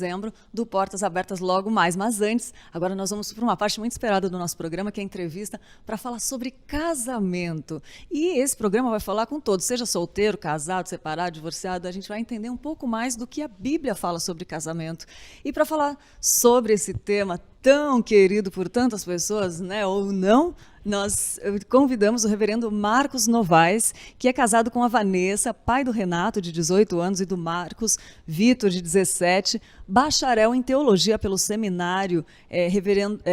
dezembro, do Portas Abertas logo mais. Mas antes, agora nós vamos para uma parte muito esperada do nosso programa, que é a entrevista para falar sobre casamento. E esse programa vai falar com todos, seja solteiro, casado, separado, divorciado, a gente vai entender um pouco mais do que a Bíblia fala sobre casamento. E para falar sobre esse tema tão querido por tantas pessoas, né, ou não, nós convidamos o reverendo Marcos Novaes, que é casado com a Vanessa, pai do Renato, de 18 anos, e do Marcos Vitor, de 17, bacharel em teologia pelo seminário reverendo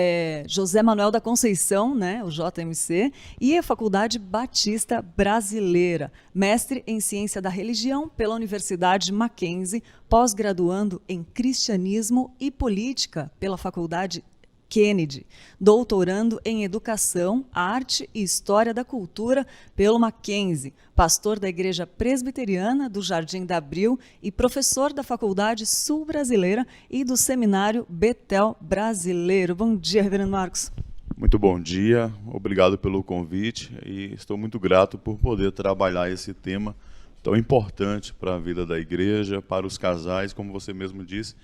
José Manuel da Conceição, né, o JMC, e a Faculdade Batista Brasileira, mestre em ciência da religião pela Universidade Mackenzie, pós-graduando em cristianismo e política pela Faculdade Kennedy, doutorando em Educação, Arte e História da Cultura pelo Mackenzie, pastor da Igreja Presbiteriana do Jardim da Abril e professor da Faculdade Sul Brasileira e do Seminário Betel Brasileiro. Bom dia, reverendo Marcos. Muito bom dia, obrigado pelo convite e estou muito grato por poder trabalhar esse tema tão importante para a vida da igreja, para os casais, como você mesmo disse,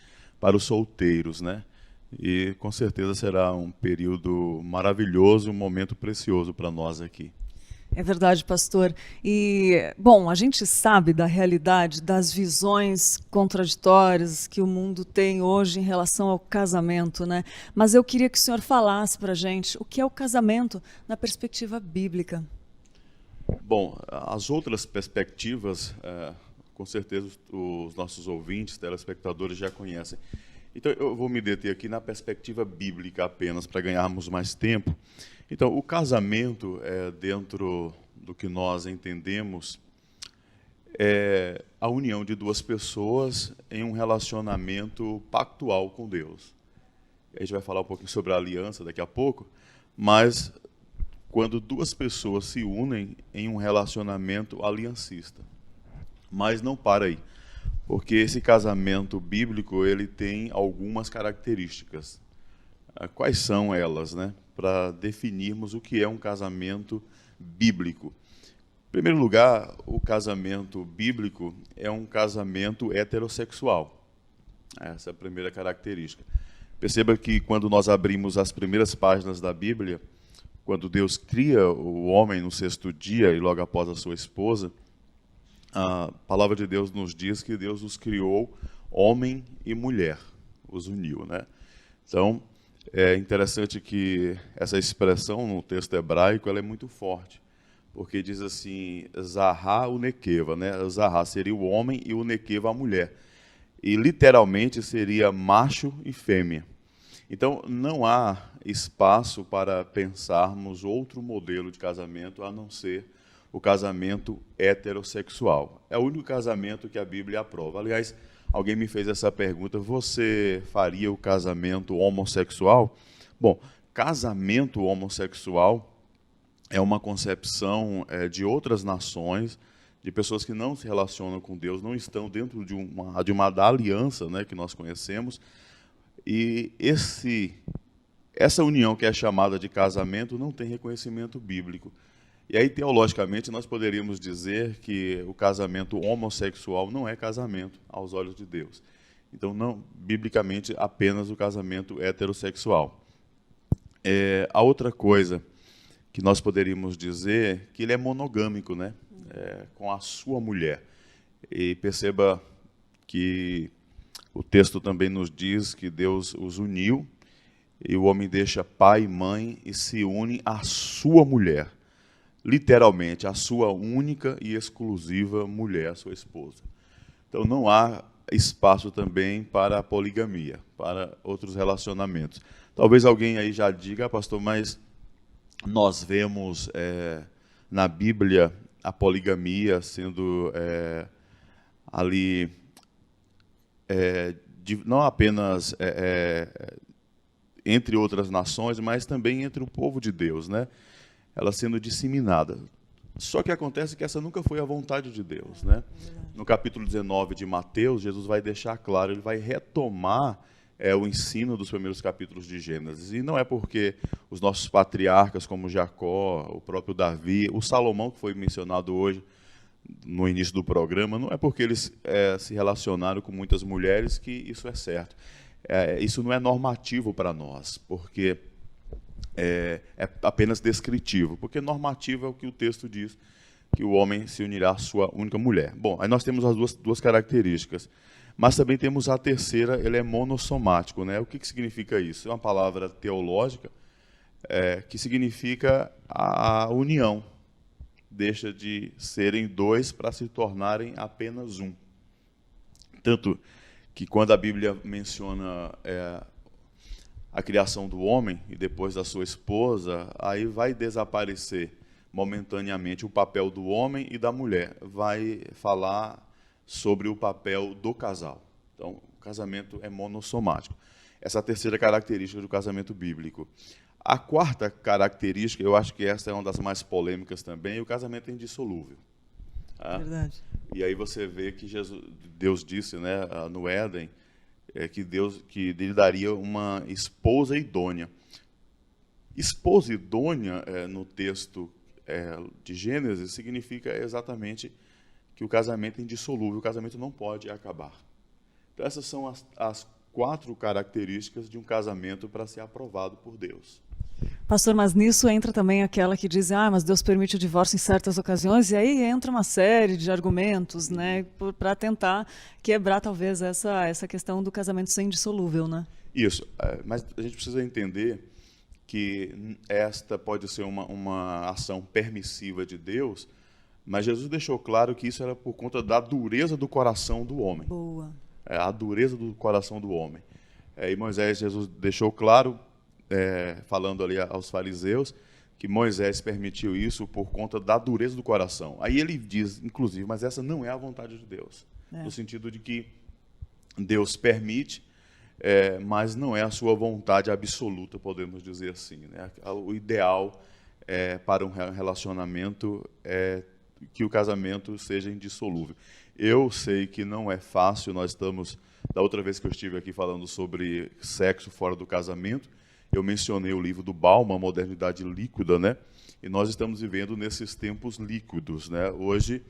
para os solteiros, né? E com certeza será um período maravilhoso, um momento precioso para nós aqui. É verdade, pastor. E, bom, a gente sabe da realidade, das visões contraditórias que o mundo tem hoje em relação ao casamento, né? Mas eu queria que o senhor falasse para a gente o que é o casamento na perspectiva bíblica. Bom, as outras perspectivas, com certeza os nossos ouvintes, telespectadores já conhecem. Então, eu vou me deter aqui na perspectiva bíblica apenas, para ganharmos mais tempo. Então, o casamento, dentro do que nós entendemos, é a união de duas pessoas em um relacionamento pactual com Deus. A gente vai falar um pouquinho sobre a aliança daqui a pouco, mas quando duas pessoas se unem em um relacionamento aliancista. Mas não para aí. Porque esse casamento bíblico ele tem algumas características. Quais são elas, né? Para definirmos o que é um casamento bíblico. Em primeiro lugar, o casamento bíblico é um casamento heterossexual. Essa é a primeira característica. Perceba que quando nós abrimos as primeiras páginas da Bíblia, quando Deus cria o homem no sexto dia e logo após a sua esposa, a palavra de Deus nos diz que Deus os criou homem e mulher, os uniu, né? Então, é interessante que essa expressão no texto hebraico ela é muito forte, porque diz assim, Zahá o Nekeva, né? Zahá seria o homem e o Nekeva a mulher. E literalmente seria macho e fêmea. Então, não há espaço para pensarmos outro modelo de casamento a não ser o casamento heterossexual. É o único casamento que a Bíblia aprova. Aliás, alguém me fez essa pergunta, você faria o casamento homossexual? Bom, casamento homossexual é uma concepção de outras nações, de pessoas que não se relacionam com Deus, não estão dentro de uma da aliança, né, que nós conhecemos, e essa união que é chamada de casamento não tem reconhecimento bíblico. E aí, teologicamente, nós poderíamos dizer que o casamento homossexual não é casamento aos olhos de Deus. Então, não, biblicamente, apenas o casamento heterossexual. A outra coisa que nós poderíamos dizer é que ele é monogâmico, né? Com a sua mulher. E perceba que o texto também nos diz que Deus os uniu, e o homem deixa pai e mãe e se une à sua mulher. Literalmente, a sua única e exclusiva mulher, a sua esposa. Então, não há espaço também para a poligamia, para outros relacionamentos. Talvez alguém aí já diga, pastor, mas nós vemos na Bíblia a poligamia sendo ali, não apenas entre outras nações, mas também entre o povo de Deus, né? Ela sendo disseminada. Só que acontece que essa nunca foi a vontade de Deus, né? No capítulo 19 de Mateus, Jesus vai deixar claro, ele vai retomar o ensino dos primeiros capítulos de Gênesis. E não é porque os nossos patriarcas, como Jacó, o próprio Davi, o Salomão, que foi mencionado hoje, no início do programa, não é porque eles se relacionaram com muitas mulheres que isso é certo. Isso não é normativo para nós, porque é apenas descritivo, porque normativo é o que o texto diz, que o homem se unirá à sua única mulher. Bom, aí nós temos as duas características, mas também temos a terceira, ele é monossomático, né? O que significa isso? É uma palavra teológica que significa a união. Deixa de serem dois para se tornarem apenas um. Tanto que quando a Bíblia menciona a criação do homem e depois da sua esposa, aí vai desaparecer momentaneamente o papel do homem e da mulher. Vai falar sobre o papel do casal. Então, o casamento é monossomático. Essa é a terceira característica do casamento bíblico. A quarta característica, eu acho que essa é uma das mais polêmicas também, é o casamento indissolúvel. Verdade. E aí você vê que Deus disse, né, no Éden, que lhe daria uma esposa idônea. Esposa idônea, no texto de Gênesis, significa exatamente que o casamento é indissolúvel, o casamento não pode acabar. Então essas são as 4 características de um casamento para ser aprovado por Deus. Pastor, mas nisso entra também aquela que diz, mas Deus permite o divórcio em certas ocasiões, e aí entra uma série de argumentos, né, para tentar quebrar talvez essa questão do casamento ser indissolúvel, né? Isso, mas a gente precisa entender que esta pode ser uma ação permissiva de Deus, mas Jesus deixou claro que isso era por conta da dureza do coração do homem. Boa. A dureza do coração do homem. E Jesus deixou claro, falando ali aos fariseus, que Moisés permitiu isso por conta da dureza do coração. Aí ele diz, inclusive, mas essa não é a vontade de Deus. No sentido de que Deus permite, mas não é a sua vontade absoluta, podemos dizer assim, né? O ideal para um relacionamento é que o casamento seja indissolúvel. Eu sei que não é fácil, nós estamos, da outra vez que eu estive aqui falando sobre sexo fora do casamento, eu mencionei o livro do Bauman, Modernidade Líquida, né? E nós estamos vivendo nesses tempos líquidos, né? Hoje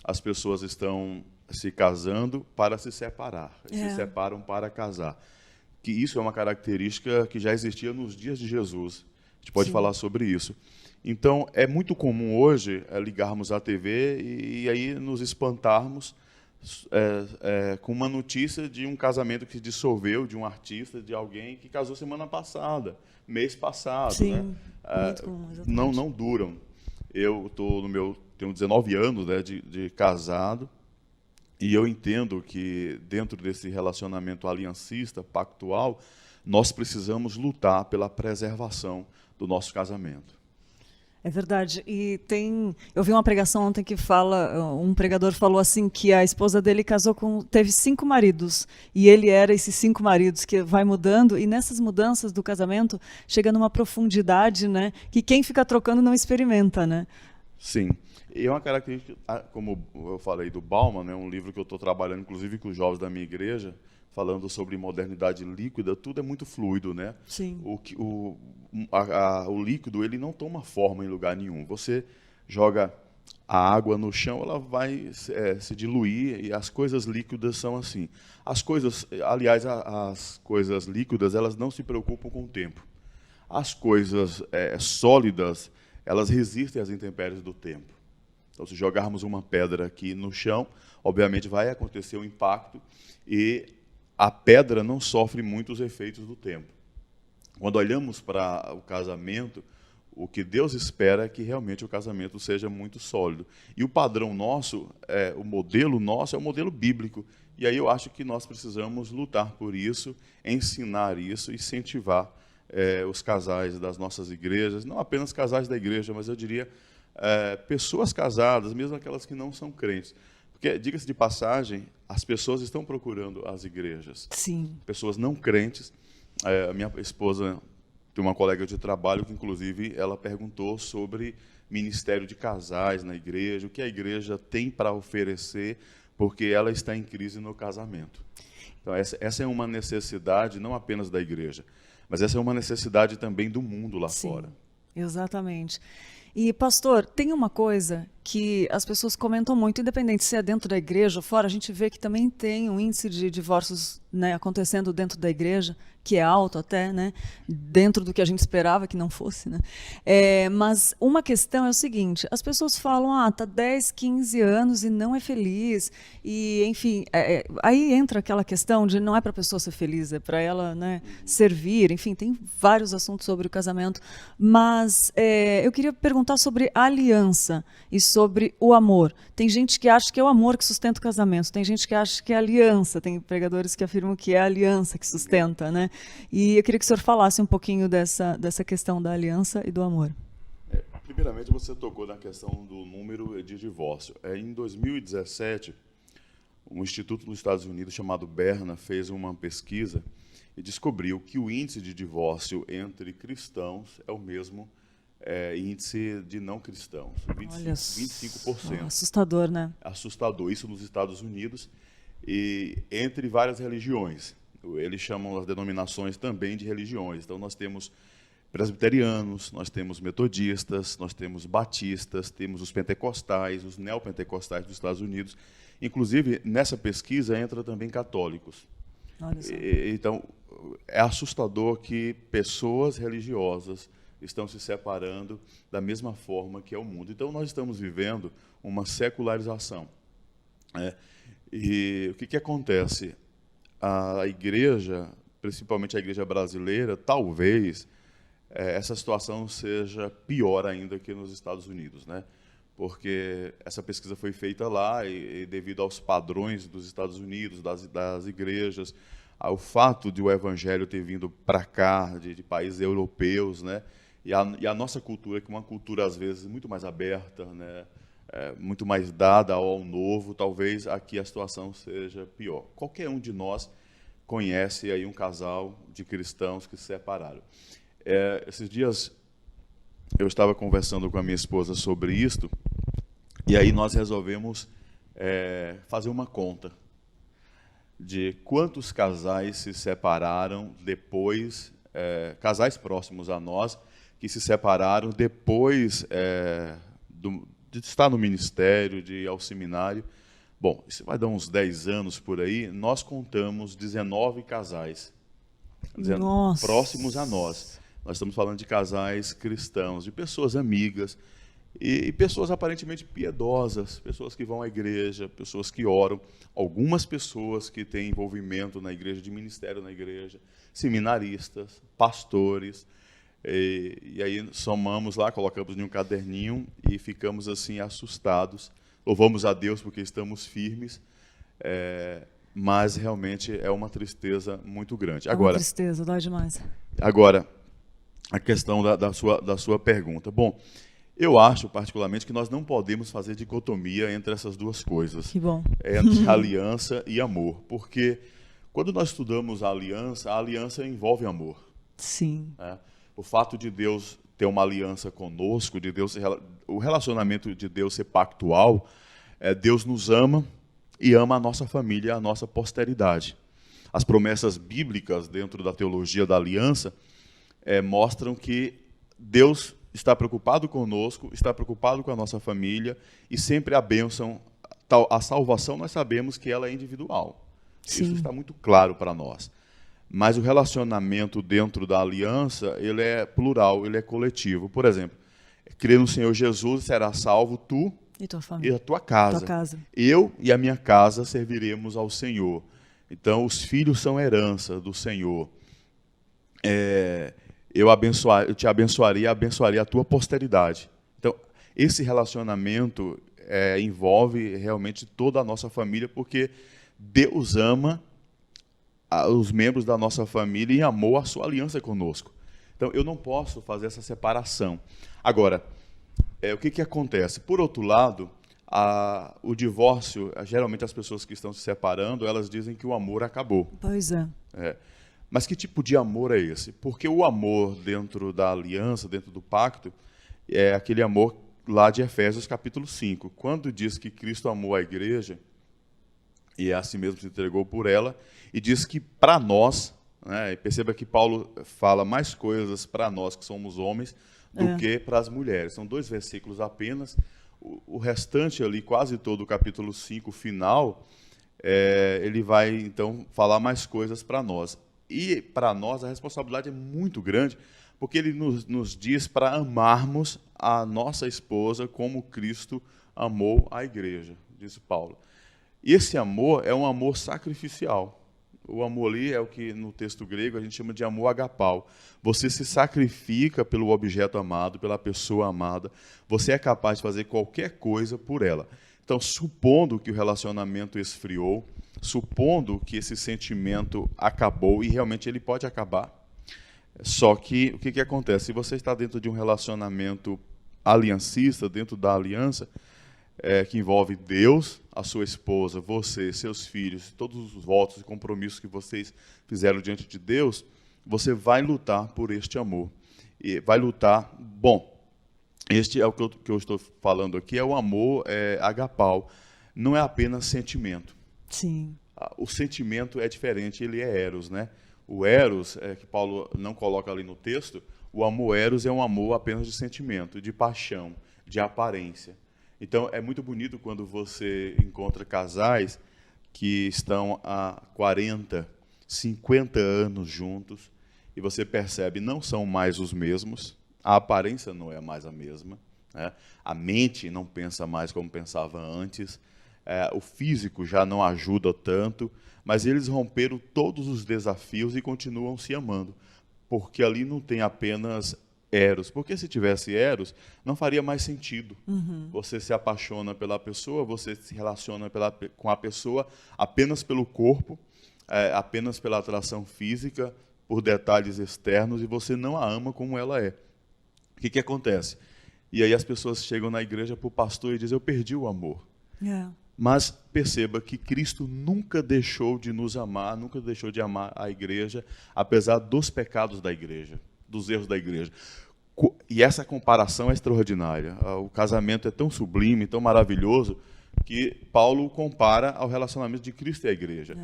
as pessoas estão se casando para se separar, se separam para casar. Que isso é uma característica que já existia nos dias de Jesus. A gente pode falar sobre isso. Então, é muito comum hoje ligarmos a TV e aí nos espantarmos com uma notícia de um casamento que se dissolveu, de um artista, de alguém que casou semana passada, mês passado. Sim, né? muito comum, exatamente. Não duram. Eu tenho 19 anos, né, de casado, e eu entendo que dentro desse relacionamento aliancista, pactual, nós precisamos lutar pela preservação do nosso casamento. É verdade. E eu vi uma pregação ontem que um pregador falou assim que a esposa dele teve 5 maridos e ele era esses 5 maridos, que vai mudando, e nessas mudanças do casamento chega numa profundidade, né, que quem fica trocando não experimenta, né? Sim. E é uma característica, como eu falei do Bauman, né, um livro que eu estou trabalhando inclusive com os jovens da minha igreja, falando sobre modernidade líquida, tudo é muito fluido, né? Sim. O líquido, ele não toma forma em lugar nenhum. Você joga a água no chão, ela vai se diluir, e as coisas líquidas são assim. As coisas líquidas, elas não se preocupam com o tempo. As coisas sólidas, elas resistem às intempéries do tempo. Então, se jogarmos uma pedra aqui no chão, obviamente vai acontecer um impacto e a pedra não sofre muito os efeitos do tempo. Quando olhamos para o casamento, o que Deus espera é que realmente o casamento seja muito sólido. E o padrão nosso, o modelo nosso é o modelo bíblico. E aí eu acho que nós precisamos lutar por isso, ensinar isso, incentivar os casais das nossas igrejas, não apenas casais da igreja, mas eu diria pessoas casadas, mesmo aquelas que não são crentes. Porque, diga-se de passagem, as pessoas estão procurando as igrejas. Sim. Pessoas não crentes. A minha esposa tem uma colega de trabalho que, inclusive, ela perguntou sobre ministério de casais na igreja, o que a igreja tem para oferecer, porque ela está em crise no casamento. Então, essa é uma necessidade não apenas da igreja, mas essa é uma necessidade também do mundo lá fora. Exatamente. E, pastor, tem uma coisa que as pessoas comentam muito, independente se é dentro da igreja ou fora, a gente vê que também tem um índice de divórcios, né, acontecendo dentro da igreja, que é alto até, né, dentro do que a gente esperava que não fosse. Né? Mas uma questão é o seguinte, as pessoas falam, tá 10, 15 anos e não é feliz, e enfim, aí entra aquela questão de não é para a pessoa ser feliz, é para ela, né, servir, enfim, tem vários assuntos sobre o casamento, mas eu queria perguntar sobre a aliança e sobre o amor. Tem gente que acha que é o amor que sustenta o casamento, tem gente que acha que é a aliança, tem pregadores que afirmam que é a aliança que sustenta, né? E eu queria que o senhor falasse um pouquinho dessa questão da aliança e do amor. Primeiramente, você tocou na questão do número de divórcio. Em 2017, um instituto nos Estados Unidos chamado Barna fez uma pesquisa e descobriu que o índice de divórcio entre cristãos é o mesmo índice de não cristãos, 25%. Assustador, né? Assustador, isso nos Estados Unidos, e entre várias religiões. Eles chamam as denominações também de religiões. Então, nós temos presbiterianos, nós temos metodistas, nós temos batistas, temos os pentecostais, os neopentecostais dos Estados Unidos. Inclusive, nessa pesquisa, entra também católicos. Olha só. Então, é assustador que pessoas religiosas estão se separando da mesma forma que é o mundo. Então, nós estamos vivendo uma secularização. E o que acontece? A igreja, principalmente a igreja brasileira, talvez essa situação seja pior ainda que nos Estados Unidos, né? Porque essa pesquisa foi feita lá e devido aos padrões dos Estados Unidos, das igrejas, ao fato de o evangelho ter vindo para cá, de países europeus, né? E a nossa cultura, que é uma cultura, às vezes, muito mais aberta, né? Muito mais dada ao novo, talvez aqui a situação seja pior. Qualquer um de nós conhece aí um casal de cristãos que se separaram. Esses dias eu estava conversando com a minha esposa sobre isto, e aí nós resolvemos fazer uma conta de quantos casais se separaram depois, casais próximos a nós, que se separaram depois de estar no ministério, de ir ao seminário. Bom, isso vai dar uns 10 anos por aí, nós contamos 19 casais próximos a nós. Nós estamos falando de casais cristãos, de pessoas amigas, e pessoas aparentemente piedosas, pessoas que vão à igreja, pessoas que oram, algumas pessoas que têm envolvimento na igreja, de ministério na igreja, seminaristas, pastores. E aí somamos lá, colocamos em um caderninho e ficamos assim assustados. Louvamos a Deus porque estamos firmes, mas realmente é uma tristeza muito grande. Agora, uma tristeza, dói demais. Agora, a questão da sua pergunta. Bom, eu acho particularmente que nós não podemos fazer dicotomia entre essas duas coisas. Que bom. Entre aliança e amor, porque quando nós estudamos a aliança envolve amor. Sim. O fato de Deus ter uma aliança conosco, o relacionamento de Deus ser pactual, Deus nos ama e ama a nossa família, a nossa posteridade. As promessas bíblicas dentro da teologia da aliança mostram que Deus está preocupado conosco, está preocupado com a nossa família, e sempre a bênção, a salvação, nós sabemos que ela é individual. Sim. Isso está muito claro para nós. Mas o relacionamento dentro da aliança, ele é plural, ele é coletivo. Por exemplo, crer no Senhor Jesus, será salvo tu e tua família. E a tua casa. Eu e a minha casa serviremos ao Senhor. Então, os filhos são herança do Senhor. Eu te abençoaria, abençoaria a tua posteridade. Então, esse relacionamento envolve realmente toda a nossa família, porque Deus ama os membros da nossa família e amou a sua aliança conosco. Então, eu não posso fazer essa separação. Agora, o que acontece? Por outro lado, o divórcio, geralmente as pessoas que estão se separando, elas dizem que o amor acabou. Pois é. Mas que tipo de amor é esse? Porque o amor dentro da aliança, dentro do pacto, é aquele amor lá de Efésios capítulo 5. Quando diz que Cristo amou a igreja, e a si mesmo se entregou por ela, e diz que para nós, né, perceba que Paulo fala mais coisas para nós que somos homens do que para as mulheres. São 2 versículos apenas, o restante ali, quase todo o capítulo 5 final, ele vai, então, falar mais coisas para nós. E, para nós, a responsabilidade é muito grande, porque ele nos diz para amarmos a nossa esposa como Cristo amou a igreja, diz Paulo. E esse amor é um amor sacrificial. O amor ali é o que no texto grego a gente chama de amor agapau. Você se sacrifica pelo objeto amado, pela pessoa amada. Você é capaz de fazer qualquer coisa por ela. Então, supondo que o relacionamento esfriou, supondo que esse sentimento acabou, e realmente ele pode acabar, só que o que acontece? Se você está dentro de um relacionamento aliancista, dentro da aliança, que envolve Deus, a sua esposa, você, seus filhos, todos os votos e compromissos que vocês fizeram diante de Deus, você vai lutar por este amor. E vai lutar, bom, este é o que eu estou falando aqui, é o amor agapau, não é apenas sentimento. Sim. O sentimento é diferente, ele é eros, né? O eros, que Paulo não coloca ali no texto, o amor eros é um amor apenas de sentimento, de paixão, de aparência. Então, é muito bonito quando você encontra casais que estão há 40, 50 anos juntos e você percebe não são mais os mesmos, a aparência não é mais a mesma, né? A mente não pensa mais como pensava antes, o físico já não ajuda tanto, mas eles romperam todos os desafios e continuam se amando, porque ali não tem apenas eros, porque se tivesse eros, não faria mais sentido. Você se apaixona pela pessoa, você se relaciona com a pessoa apenas pelo corpo, apenas pela atração física, por detalhes externos, e você não a ama como ela é. O que acontece? E aí as pessoas chegam na igreja para o pastor e dizem, eu perdi o amor. Mas perceba que Cristo nunca deixou de nos amar, nunca deixou de amar a igreja, apesar dos pecados da igreja, dos erros da igreja. E essa comparação é extraordinária. O casamento é tão sublime, tão maravilhoso, que Paulo compara ao relacionamento de Cristo e a igreja.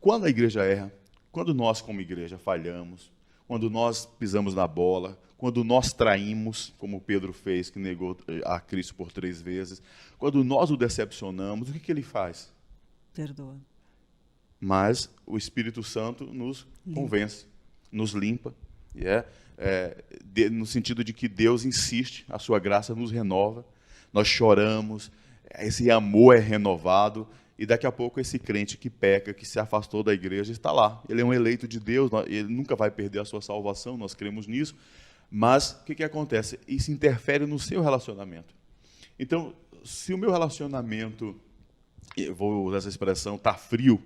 Quando a igreja erra, quando nós como igreja falhamos, quando nós pisamos na bola, quando nós traímos, como Pedro fez, que negou a Cristo por 3 vezes, quando nós o decepcionamos, o que ele faz? Perdoa. Mas o Espírito Santo nos convence, nos limpa, no sentido de que Deus insiste, a sua graça nos renova, nós choramos, esse amor é renovado, e daqui a pouco esse crente que peca, que se afastou da igreja, está lá. Ele é um eleito de Deus, ele nunca vai perder a sua salvação, nós cremos nisso, mas o que acontece? Isso interfere no seu relacionamento. Então, se o meu relacionamento, eu vou usar essa expressão, está frio,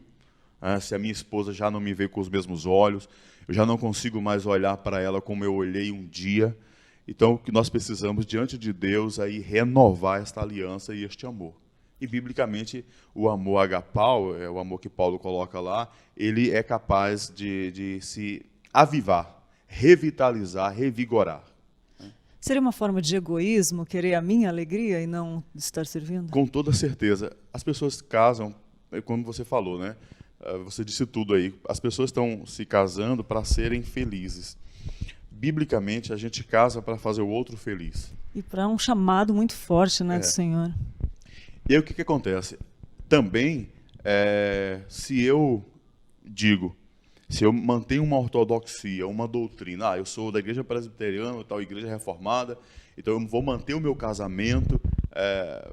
se a minha esposa já não me vê com os mesmos olhos, eu já não consigo mais olhar para ela como eu olhei um dia, então o que nós precisamos diante de Deus é renovar esta aliança e este amor. E biblicamente o amor agapau, o amor que Paulo coloca lá, ele é capaz de se avivar, revitalizar, revigorar. Seria uma forma de egoísmo querer a minha alegria e não estar servindo? Com toda certeza. As pessoas casam, como você falou, né? Você disse tudo aí. As pessoas estão se casando para serem felizes. Biblicamente, a gente casa para fazer o outro feliz. E para um chamado muito forte, né, do Senhor. E aí o que acontece? Também, se eu mantenho uma ortodoxia, uma doutrina, eu sou da igreja presbiteriana, tal igreja reformada, então eu vou manter o meu casamento,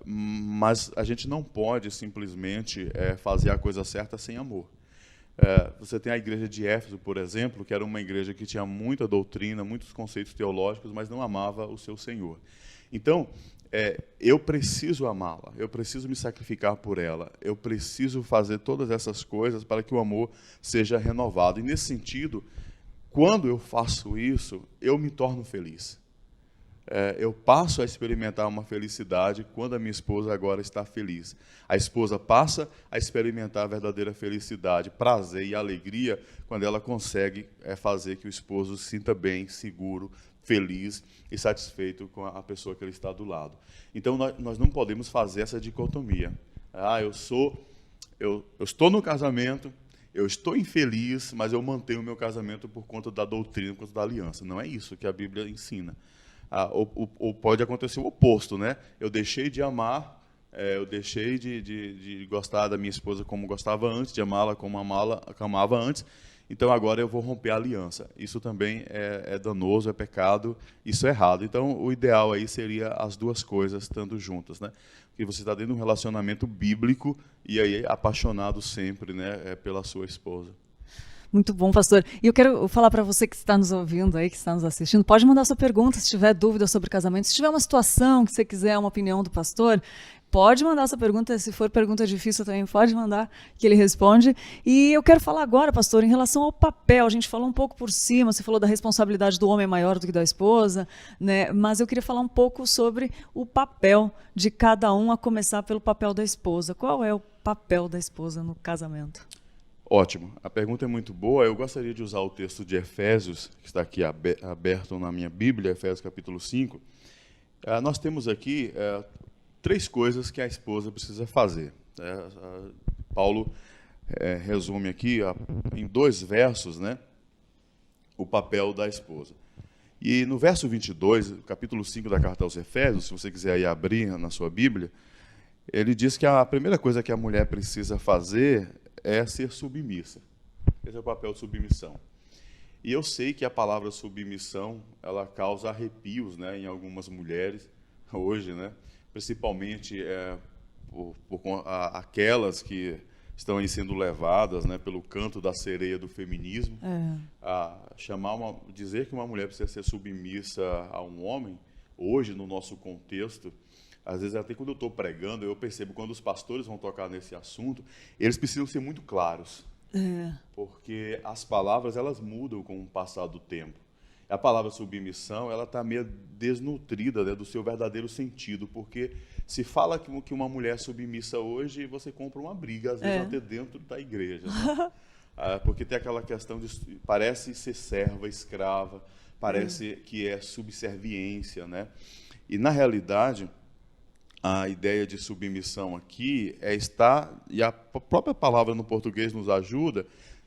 mas a gente não pode simplesmente fazer a coisa certa sem amor. Você tem a igreja de Éfeso, por exemplo, que era uma igreja que tinha muita doutrina, muitos conceitos teológicos, mas não amava o seu Senhor. Então, eu preciso amá-la, eu preciso me sacrificar por ela, eu preciso fazer todas essas coisas para que o amor seja renovado. E nesse sentido, quando eu faço isso, eu me torno feliz. Eu passo a experimentar uma felicidade quando a minha esposa agora está feliz. A esposa passa a experimentar a verdadeira felicidade, prazer e alegria quando ela consegue fazer que o esposo se sinta bem, seguro, feliz e satisfeito com a pessoa que ele está do lado. Então, nós não podemos fazer essa dicotomia. Eu estou no casamento, eu estou infeliz, mas eu mantenho o meu casamento por conta da doutrina, por conta da aliança. Não é isso que a Bíblia ensina. Ou pode acontecer o oposto, né? Eu deixei de amar, eu deixei de gostar da minha esposa como gostava antes, de amá-la como amava antes, então agora eu vou romper a aliança. Isso também é danoso, é pecado, isso é errado. Então o ideal aí seria as duas coisas estando juntas, né? Porque você está dentro de um relacionamento bíblico e aí apaixonado sempre, né, pela sua esposa. Muito bom, pastor. E eu quero falar para você que está nos ouvindo aí, que está nos assistindo, pode mandar sua pergunta se tiver dúvida sobre casamento. Se tiver uma situação que você quiser uma opinião do pastor, pode mandar sua pergunta. Se for pergunta difícil também, pode mandar que ele responde. E eu quero falar agora, pastor, em relação ao papel. A gente falou um pouco por cima, você falou da responsabilidade do homem maior do que da esposa, né? Mas eu queria falar um pouco sobre o papel de cada um, a começar pelo papel da esposa. Qual é o papel da esposa no casamento? Ótimo. A pergunta é muito boa. Eu gostaria de usar o texto de Efésios, que está aqui aberto na minha Bíblia, Efésios capítulo 5. Nós temos aqui 3 coisas que a esposa precisa fazer. Paulo resume aqui em 2 versos, né, o papel da esposa. E no verso 22, capítulo 5 da carta aos Efésios, se você quiser aí abrir na sua Bíblia, ele diz que a primeira coisa que a mulher precisa fazer é ser submissa. Esse é o papel de submissão. E eu sei que a palavra submissão, ela causa arrepios, né, em algumas mulheres hoje, né, principalmente aquelas que estão aí sendo levadas, né, pelo canto da sereia do feminismo, dizer que uma mulher precisa ser submissa a um homem, hoje no nosso contexto. Às vezes, até quando eu estou pregando, eu percebo quando os pastores vão tocar nesse assunto, eles precisam ser muito claros, porque as palavras elas mudam com o passar do tempo. A palavra submissão ela está meio desnutrida, né, do seu verdadeiro sentido, porque se fala que uma mulher é submissa hoje, você compra uma briga, às vezes até dentro da igreja, né? Porque tem aquela questão de parece ser serva, escrava, parece que é subserviência, né? E na realidade a ideia de submissão aqui é estar, e a própria palavra no português nos ajuda,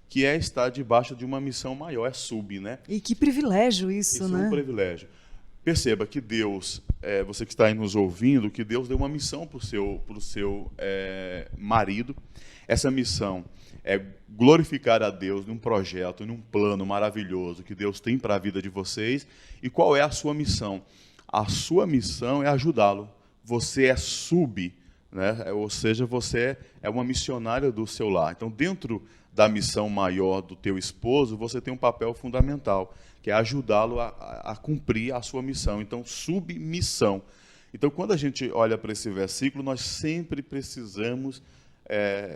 que é estar debaixo de uma missão maior, é sub, né? E que privilégio isso, né? É um privilégio. Perceba que Deus, você que está aí nos ouvindo, que Deus deu uma missão para o seu marido. Essa missão é glorificar a Deus num projeto, num plano maravilhoso que Deus tem para a vida de vocês. E qual é a sua missão? A sua missão é ajudá-lo. Você é sub, né? Ou seja, você é uma missionária do seu lar. Então, dentro da missão maior do teu esposo, você tem um papel fundamental, que é ajudá-lo a cumprir a sua missão. Então, submissão. Então, quando a gente olha para esse versículo, nós sempre precisamos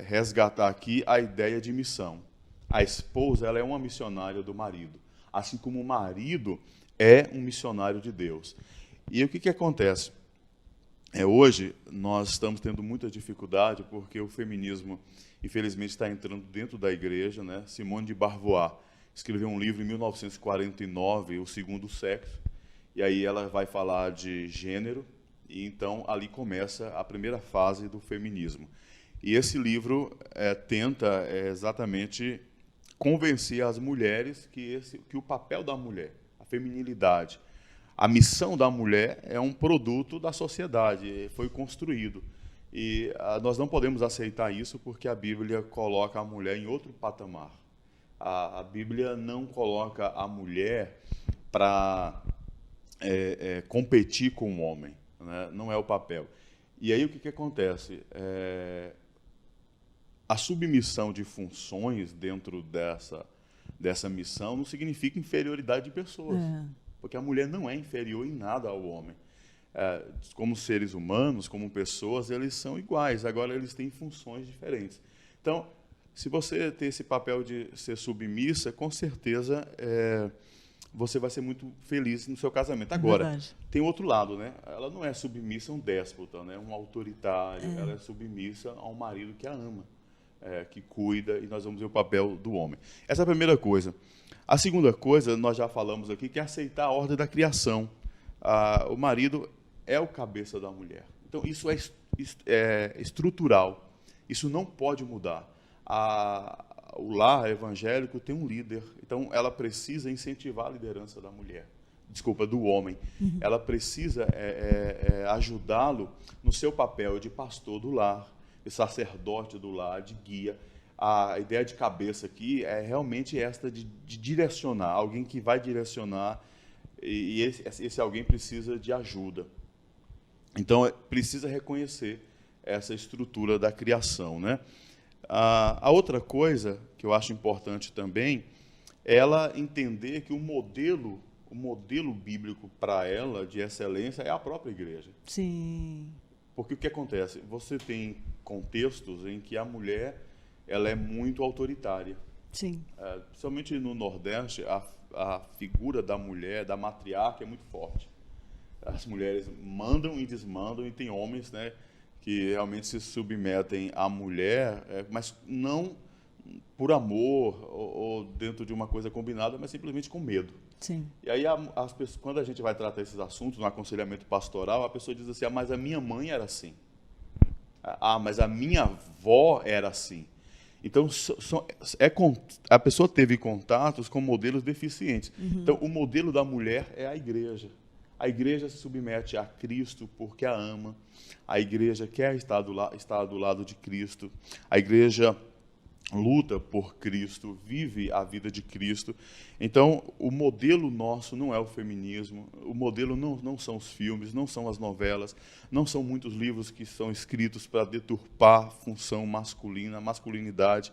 resgatar aqui a ideia de missão. A esposa ela é uma missionária do marido, assim como o marido é um missionário de Deus. E o que acontece? Hoje nós estamos tendo muita dificuldade porque o feminismo, infelizmente, está entrando dentro da igreja, né? Simone de Beauvoir escreveu um livro em 1949, O Segundo Sexo, e aí ela vai falar de gênero, e então ali começa a primeira fase do feminismo. E esse livro tenta exatamente convencer as mulheres que o papel da mulher, a feminilidade, a missão da mulher é um produto da sociedade, foi construído. E nós não podemos aceitar isso porque a Bíblia coloca a mulher em outro patamar. A Bíblia não coloca a mulher para competir com o homem, né? Não é o papel. E aí o que acontece? A submissão de funções dentro dessa missão não significa inferioridade de pessoas. Porque a mulher não é inferior em nada ao homem. Como seres humanos, como pessoas, eles são iguais, agora eles têm funções diferentes. Então, se você tem esse papel de ser submissa, com certeza você vai ser muito feliz no seu casamento. Agora, tem outro lado, né? Ela não é submissa a um déspota, né? Um autoritário, ela é submissa a um marido que a ama, que cuida, e nós vamos ver o papel do homem. Essa é a primeira coisa. A segunda coisa, nós já falamos aqui, que é aceitar a ordem da criação. O marido é o cabeça da mulher. Então, isso é estrutural. Isso não pode mudar. O lar evangélico tem um líder. Então, ela precisa incentivar a liderança da mulher. do homem. Ela precisa ajudá-lo no seu papel de pastor do lar, de sacerdote do lar, de guia. A ideia de cabeça aqui é realmente esta de direcionar, alguém que vai direcionar, e esse alguém precisa de ajuda. Então, precisa reconhecer essa estrutura da criação, né? A outra coisa que eu acho importante também é ela entender que o modelo bíblico para ela de excelência é a própria igreja. Sim. Porque o que acontece? Você tem contextos em que a mulher ela é muito autoritária. Sim. Principalmente no Nordeste, a figura da mulher, da matriarca, é muito forte. As mulheres mandam e desmandam, e tem homens, né, que realmente se submetem à mulher, mas não por amor ou dentro de uma coisa combinada, mas simplesmente com medo. Sim. E aí, as pessoas, quando a gente vai tratar esses assuntos no aconselhamento pastoral, a pessoa diz assim: mas a minha mãe era assim. Mas a minha avó era assim. Então, a pessoa teve contatos com modelos deficientes. Então, o modelo da mulher é a igreja. A igreja se submete a Cristo porque a ama. A igreja quer estar do lado de Cristo. A igreja luta por Cristo, vive a vida de Cristo. Então, o modelo nosso não é o feminismo, o modelo não são os filmes, não são as novelas, não são muitos livros que são escritos para deturpar a função masculina, a masculinidade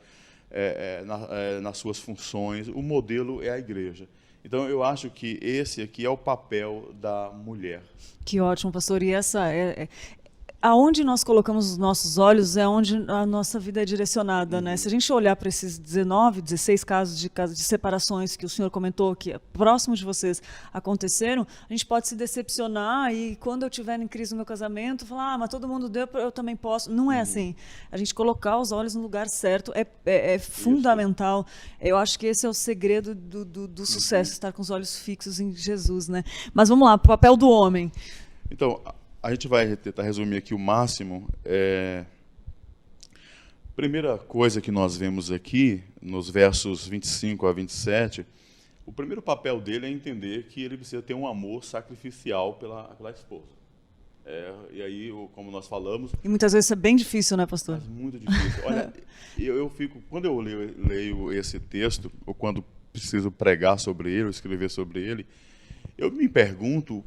nas suas funções. O modelo é a igreja. Então, eu acho que esse aqui é o papel da mulher. Que ótimo, pastor. E aonde nós colocamos os nossos olhos é onde a nossa vida é direcionada, né? Se a gente olhar para esses 16 casos de separações que o senhor comentou, que próximos de vocês aconteceram, a gente pode se decepcionar e quando eu estiver em crise no meu casamento, falar, mas todo mundo deu, eu também posso. Não é assim. A gente colocar os olhos no lugar certo é fundamental. Eu acho que esse é o segredo do sucesso, estar com os olhos fixos em Jesus, né? Mas vamos lá, o papel do homem. Então, a gente vai tentar resumir aqui o máximo. Primeira coisa que nós vemos aqui, nos versos 25 a 27, o primeiro papel dele é entender que ele precisa ter um amor sacrificial pela esposa. E aí, como nós falamos... E muitas vezes isso é bem difícil, né, pastor? É muito difícil. Olha, quando eu leio esse texto, ou quando preciso pregar sobre ele, ou escrever sobre ele, eu me pergunto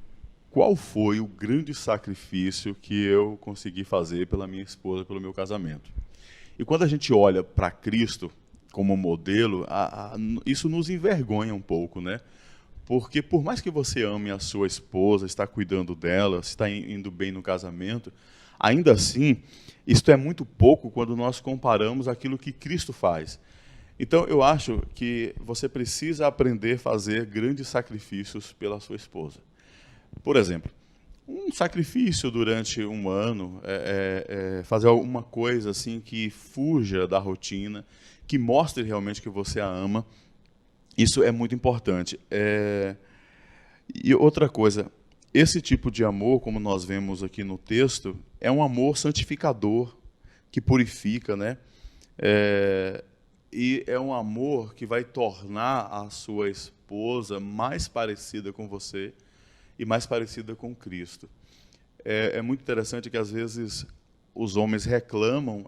qual foi o grande sacrifício que eu consegui fazer pela minha esposa, pelo meu casamento. E quando a gente olha para Cristo como modelo, isso nos envergonha um pouco, né? Porque por mais que você ame a sua esposa, está cuidando dela, está indo bem no casamento, ainda assim, isto é muito pouco quando nós comparamos aquilo que Cristo faz. Então, eu acho que você precisa aprender a fazer grandes sacrifícios pela sua esposa. Por exemplo, um sacrifício durante um ano, fazer alguma coisa assim que fuja da rotina, que mostre realmente que você a ama. Isso é muito importante. E outra coisa, esse tipo de amor, como nós vemos aqui no texto, é um amor santificador, que purifica, né? E é um amor que vai tornar a sua esposa mais parecida com você e mais parecida com Cristo. É muito interessante que, às vezes, os homens reclamam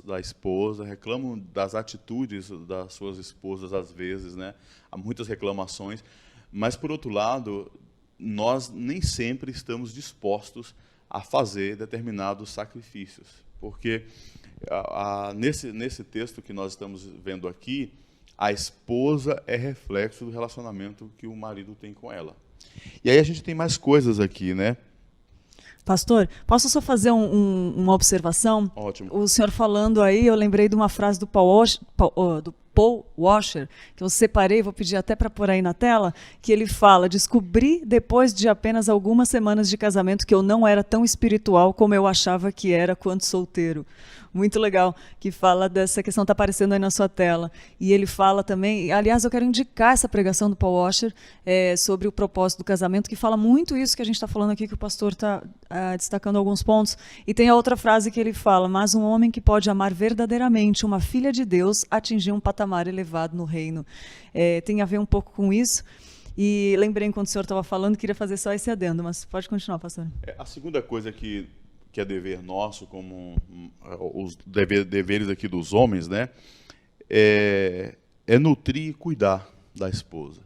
da esposa, reclamam das atitudes das suas esposas, às vezes, né? Há muitas reclamações, mas, por outro lado, nós nem sempre estamos dispostos a fazer determinados sacrifícios, porque nesse texto que nós estamos vendo aqui, a esposa é reflexo do relacionamento que o marido tem com ela. E aí a gente tem mais coisas aqui, né? Pastor, posso só fazer uma observação? Ótimo. O senhor falando aí, eu lembrei de uma frase do Paul Washer, que eu separei, vou pedir até para pôr aí na tela, que ele fala: descobri depois de apenas algumas semanas de casamento que eu não era tão espiritual como eu achava que era quando solteiro. Muito legal, que fala dessa questão, está aparecendo aí na sua tela. E ele fala também, aliás, eu quero indicar essa pregação do Paul Washer sobre o propósito do casamento, que fala muito isso que a gente está falando aqui, que o pastor está destacando alguns pontos. E tem a outra frase que ele fala: mas um homem que pode amar verdadeiramente uma filha de Deus atingir um patamar elevado no reino. Tem a ver um pouco com isso. E lembrei, enquanto o senhor estava falando, queria fazer só esse adendo, mas pode continuar, pastor. A segunda coisa que é dever nosso, como os deveres aqui dos homens, né, é nutrir e cuidar da esposa.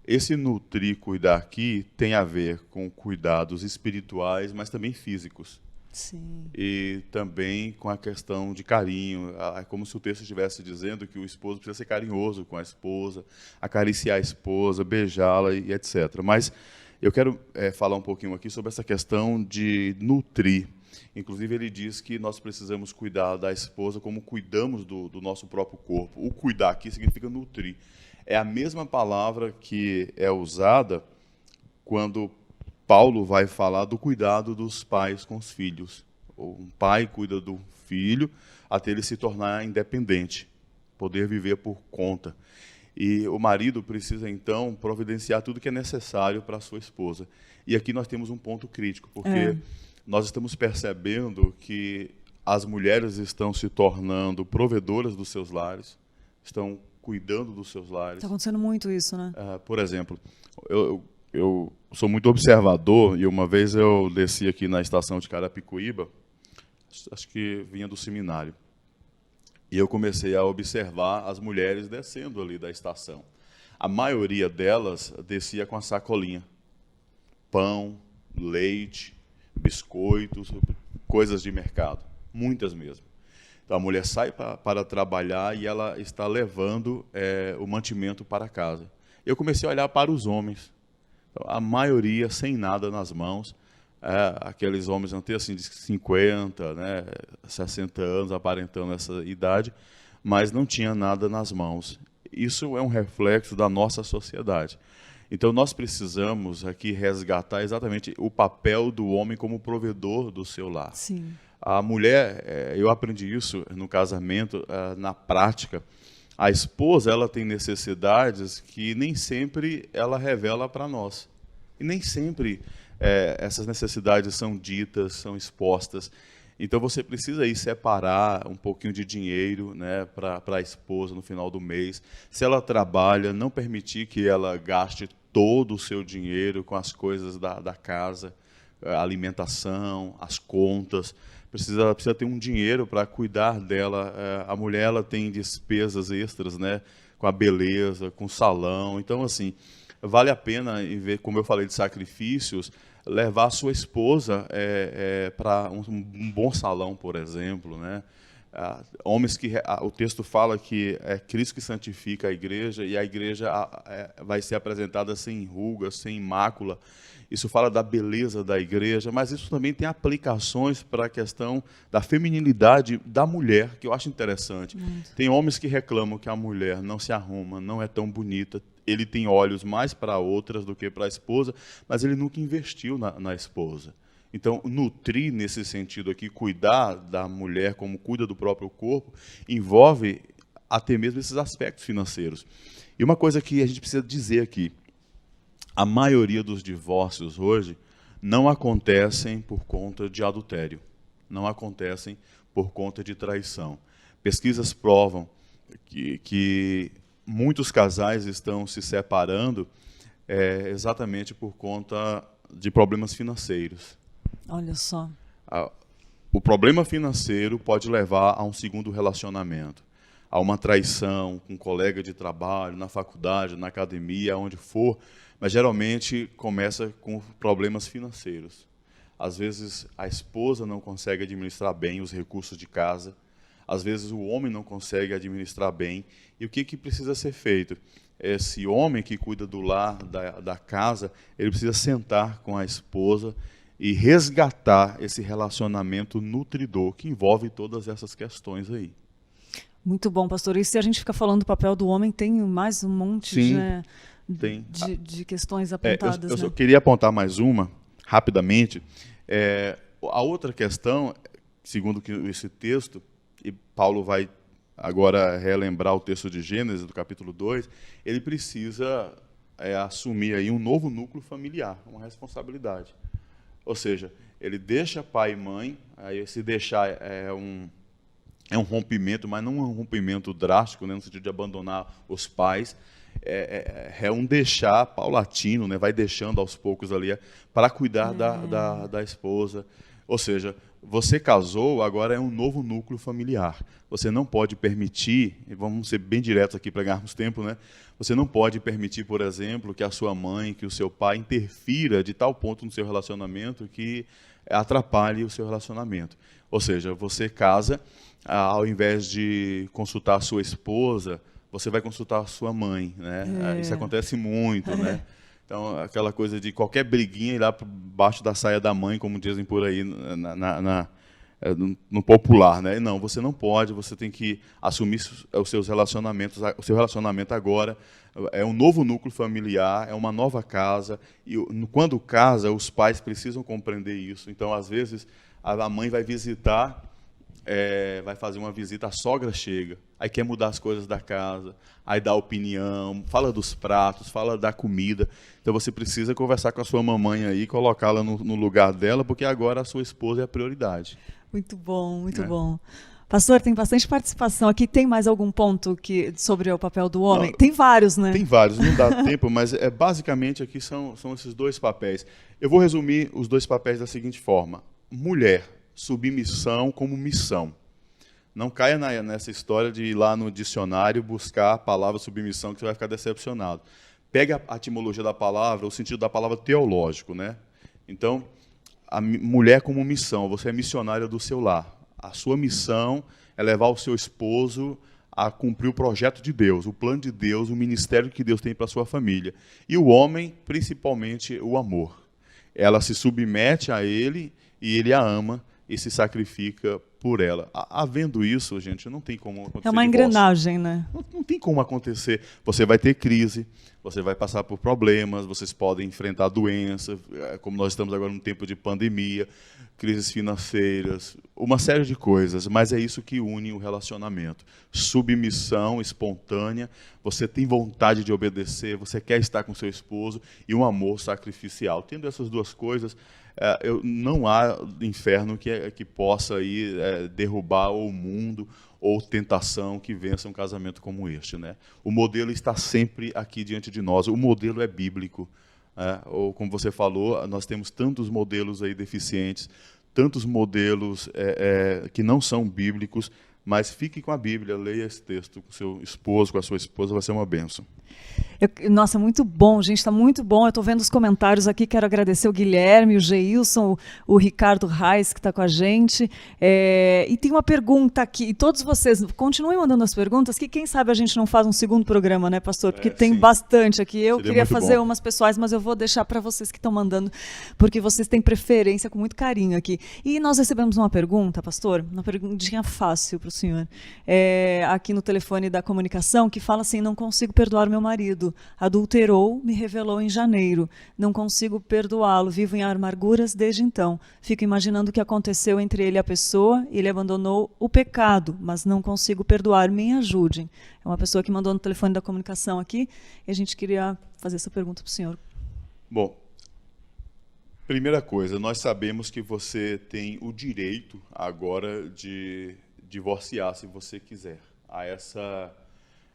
Esse nutrir e cuidar aqui tem a ver com cuidados espirituais, mas também físicos. Sim. E também com a questão de carinho. É como se o texto estivesse dizendo que o esposo precisa ser carinhoso com a esposa, acariciar a esposa, beijá-la e etc. Mas eu quero falar um pouquinho aqui sobre essa questão de nutrir. Inclusive, ele diz que nós precisamos cuidar da esposa como cuidamos do nosso próprio corpo. O cuidar aqui significa nutrir. É a mesma palavra que é usada quando Paulo vai falar do cuidado dos pais com os filhos. Um pai cuida do filho até ele se tornar independente, poder viver por conta. E o marido precisa, então, providenciar tudo que é necessário para a sua esposa. E aqui nós temos um ponto crítico, porque nós estamos percebendo que as mulheres estão se tornando provedoras dos seus lares, estão cuidando dos seus lares. Está acontecendo muito isso, né? Por exemplo, eu sou muito observador e uma vez eu desci aqui na estação de Carapicuíba, acho que vinha do seminário, e eu comecei a observar as mulheres descendo ali da estação. A maioria delas descia com a sacolinha, pão, leite, biscoitos, coisas de mercado, muitas mesmo. Então a mulher sai para trabalhar e ela está levando o mantimento para casa. Eu comecei a olhar para os homens. A maioria sem nada nas mãos, aqueles homens não tem assim de 50, né, 60 anos, aparentando essa idade, mas não tinha nada nas mãos. Isso é um reflexo da nossa sociedade. Então nós precisamos aqui resgatar exatamente o papel do homem como provedor do seu lar. Sim. A mulher, eu aprendi isso no casamento, na prática. A esposa, ela tem necessidades que nem sempre ela revela para nós. E nem sempre essas necessidades são ditas, são expostas. Então você precisa aí separar um pouquinho de dinheiro, né, para a esposa no final do mês. Se ela trabalha, não permitir que ela gaste todo o seu dinheiro com as coisas da casa, a alimentação, as contas. Precisa ter um dinheiro para cuidar dela. A mulher, ela tem despesas extras, né, com a beleza, com o salão. Então, assim, vale a pena, como eu falei de sacrifícios, levar a sua esposa para um bom salão, por exemplo, né? Homens que o texto fala que é Cristo que santifica a igreja e a igreja vai ser apresentada sem rugas, sem mácula. Isso fala da beleza da igreja, mas isso também tem aplicações para a questão da feminilidade da mulher, que eu acho interessante. Tem homens que reclamam que a mulher não se arruma, não é tão bonita, ele tem olhos mais para outras do que para a esposa, mas ele nunca investiu na esposa. Então, nutrir nesse sentido aqui, cuidar da mulher como cuida do próprio corpo, envolve até mesmo esses aspectos financeiros. E uma coisa que a gente precisa dizer aqui, a maioria dos divórcios hoje não acontecem por conta de adultério, não acontecem por conta de traição. Pesquisas provam que muitos casais estão se separando exatamente por conta de problemas financeiros. Olha só. O problema financeiro pode levar a um segundo relacionamento, a uma traição com um colega de trabalho, na faculdade, na academia, onde for, mas geralmente começa com problemas financeiros. Às vezes a esposa não consegue administrar bem os recursos de casa, às vezes o homem não consegue administrar bem. E o que precisa ser feito? Esse homem que cuida do lar, da casa, ele precisa sentar com a esposa e resgatar esse relacionamento nutridor que envolve todas essas questões aí. Muito bom, pastor. E se a gente fica falando do papel do homem, tem mais um monte de questões apontadas. Eu só queria apontar mais uma, rapidamente. A outra questão, segundo esse texto, e Paulo vai agora relembrar o texto de Gênesis, do capítulo 2, ele precisa assumir aí um novo núcleo familiar, uma responsabilidade. Ou seja, ele deixa pai e mãe, aí se deixar é um rompimento, mas não é um rompimento drástico, né, no sentido de abandonar os pais. é um deixar paulatino, né? Vai deixando aos poucos ali para cuidar da esposa. Ou seja, você casou, agora é um novo núcleo familiar. Você não pode permitir, e vamos ser bem diretos aqui para ganharmos tempo, né? Você não pode permitir, por exemplo, que a sua mãe, que o seu pai interfira de tal ponto no seu relacionamento que atrapalhe o seu relacionamento. Ou seja, você casa, ao invés de consultar a sua esposa, você vai consultar a sua mãe, né? Isso acontece muito, né? Então, aquela coisa de qualquer briguinha ir lá por baixo da saia da mãe, como dizem por aí no popular, né? Não, você não pode, você tem que assumir os seus relacionamentos. O seu relacionamento agora é um novo núcleo familiar, é uma nova casa, e quando casa, os pais precisam compreender isso. Então, às vezes, a mãe vai visitar, vai fazer uma visita, a sogra chega, aí quer mudar as coisas da casa, aí dá opinião, fala dos pratos, fala da comida. Então você precisa conversar com a sua mamãe aí, colocá-la no lugar dela, porque agora a sua esposa é a prioridade. Muito bom, muito bom. Pastor, tem bastante participação aqui. Tem mais algum ponto sobre o papel do homem? Não, tem vários, né? Tem vários, não dá tempo, mas basicamente aqui são esses dois papéis. Eu vou resumir os dois papéis da seguinte forma. Mulher, submissão como missão. Não caia nessa história de ir lá no dicionário buscar a palavra submissão, que você vai ficar decepcionado. Pega a etimologia da palavra, o sentido da palavra teológico, né? Então, a mulher como missão, você é missionária do seu lar. A sua missão é levar o seu esposo a cumprir o projeto de Deus, o plano de Deus, o ministério que Deus tem para a sua família. E o homem, principalmente, o amor. Ela se submete a ele e ele a ama e se sacrifica por ela. Havendo isso, gente, não tem como acontecer. É uma engrenagem, né? Não tem como acontecer. Você vai ter crise, você vai passar por problemas, vocês podem enfrentar doenças, como nós estamos agora num tempo de pandemia, crises financeiras, uma série de coisas, mas é isso que une o relacionamento. Submissão espontânea, você tem vontade de obedecer, você quer estar com seu esposo, e um amor sacrificial. Tendo essas duas coisas, não há inferno que possa aí, derrubar o mundo ou tentação que vença um casamento como este, né? O modelo está sempre aqui diante de nós, o modelo é bíblico. Ou como você falou, nós temos tantos modelos aí deficientes, tantos modelos que não são bíblicos, mas fique com a Bíblia, leia esse texto com seu esposo, com a sua esposa, vai ser uma bênção. Nossa, muito bom, gente, está muito bom. Eu estou vendo os comentários aqui, quero agradecer o Guilherme, o Geilson, o Ricardo Reis, que está com a gente. E tem uma pergunta aqui, e todos vocês continuem mandando as perguntas, que quem sabe a gente não faz um segundo programa, né, pastor? Porque tem bastante aqui. Eu queria fazer umas pessoais, mas eu vou deixar para vocês que estão mandando, porque vocês têm preferência, com muito carinho aqui. E nós recebemos uma pergunta, pastor, uma perguntinha fácil para o senhor, aqui no telefone da comunicação, que fala assim: não consigo perdoar meu marido. Adulterou, me revelou em janeiro. Não consigo perdoá-lo, vivo em amarguras desde então. Fico imaginando o que aconteceu entre ele e a pessoa, ele abandonou o pecado, mas não consigo perdoar, me ajudem. É uma pessoa que mandou no telefone da comunicação aqui, e a gente queria fazer essa pergunta para o senhor. Bom, primeira coisa, nós sabemos que você tem o direito agora de divorciar, se você quiser.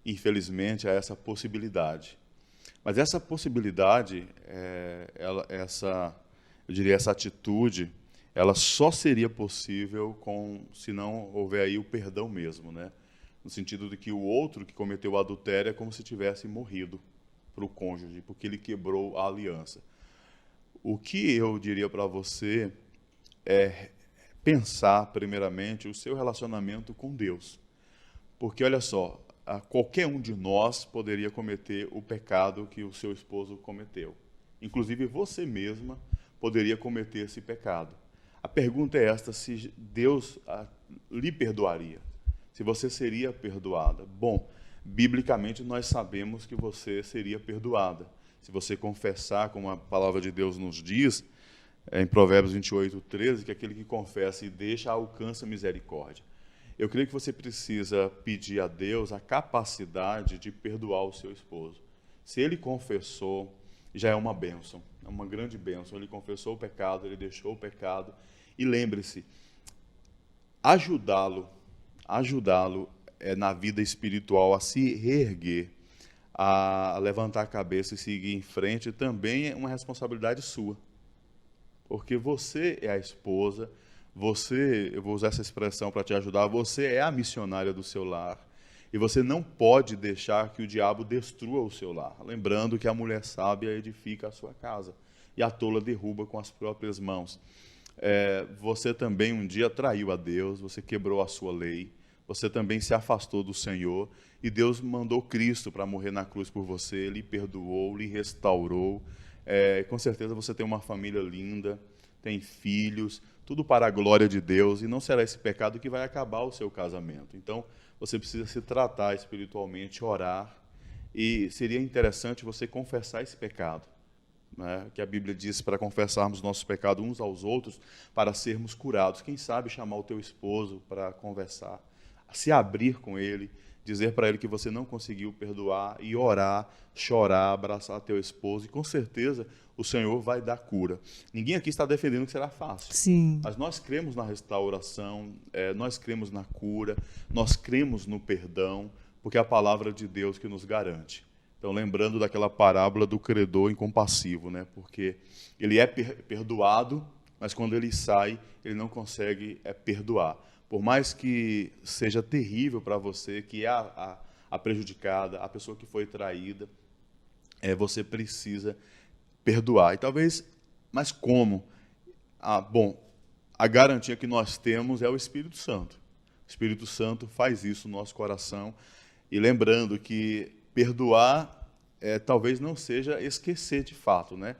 Infelizmente, há essa possibilidade. Mas essa possibilidade, eu diria, essa atitude, ela só seria possível se não houver aí o perdão mesmo, né? No sentido de que o outro que cometeu o adultério é como se tivesse morrido para o cônjuge, porque ele quebrou a aliança. O que eu diria para você é pensar, primeiramente, o seu relacionamento com Deus. Porque, olha só, qualquer um de nós poderia cometer o pecado que o seu esposo cometeu. Inclusive, você mesma poderia cometer esse pecado. A pergunta é esta: se Deus lhe perdoaria, se você seria perdoada. Bom, biblicamente nós sabemos que você seria perdoada. Se você confessar, como a palavra de Deus nos diz, em Provérbios 28:13, que aquele que confessa e deixa alcança misericórdia. Eu creio que você precisa pedir a Deus a capacidade de perdoar o seu esposo. Se ele confessou, já é uma bênção, é uma grande bênção. Ele confessou o pecado, ele deixou o pecado. E lembre-se, ajudá-lo na vida espiritual a se reerguer, a levantar a cabeça e seguir em frente, também é uma responsabilidade sua. Porque você é a esposa, você, eu vou usar essa expressão para te ajudar, você é a missionária do seu lar. E você não pode deixar que o diabo destrua o seu lar. Lembrando que a mulher sábia edifica a sua casa e a tola derruba com as próprias mãos. Você também um dia traiu a Deus, você quebrou a sua lei, você também se afastou do Senhor e Deus mandou Cristo para morrer na cruz por você, lhe perdoou, lhe restaurou. Com certeza você tem uma família linda, tem filhos, tudo para a glória de Deus, e não será esse pecado que vai acabar o seu casamento. Então, você precisa se tratar espiritualmente, orar, e seria interessante você confessar esse pecado, né? Que a Bíblia diz para confessarmos nossos pecados uns aos outros, para sermos curados. Quem sabe chamar o teu esposo para conversar, se abrir com ele, dizer para ele que você não conseguiu perdoar e orar, chorar, abraçar teu esposo, e com certeza o Senhor vai dar cura. Ninguém aqui está defendendo que será fácil. Sim. Mas nós cremos na restauração, nós cremos na cura, nós cremos no perdão, porque é a palavra de Deus que nos garante. Então, lembrando daquela parábola do credor incompassivo, né? Porque ele é perdoado, mas quando ele sai, ele não consegue perdoar. Por mais que seja terrível para você, que é a prejudicada, a pessoa que foi traída, você precisa perdoar. E talvez, mas como? Bom, a garantia que nós temos é o Espírito Santo. O Espírito Santo faz isso no nosso coração. E lembrando que perdoar talvez não seja esquecer de fato, né?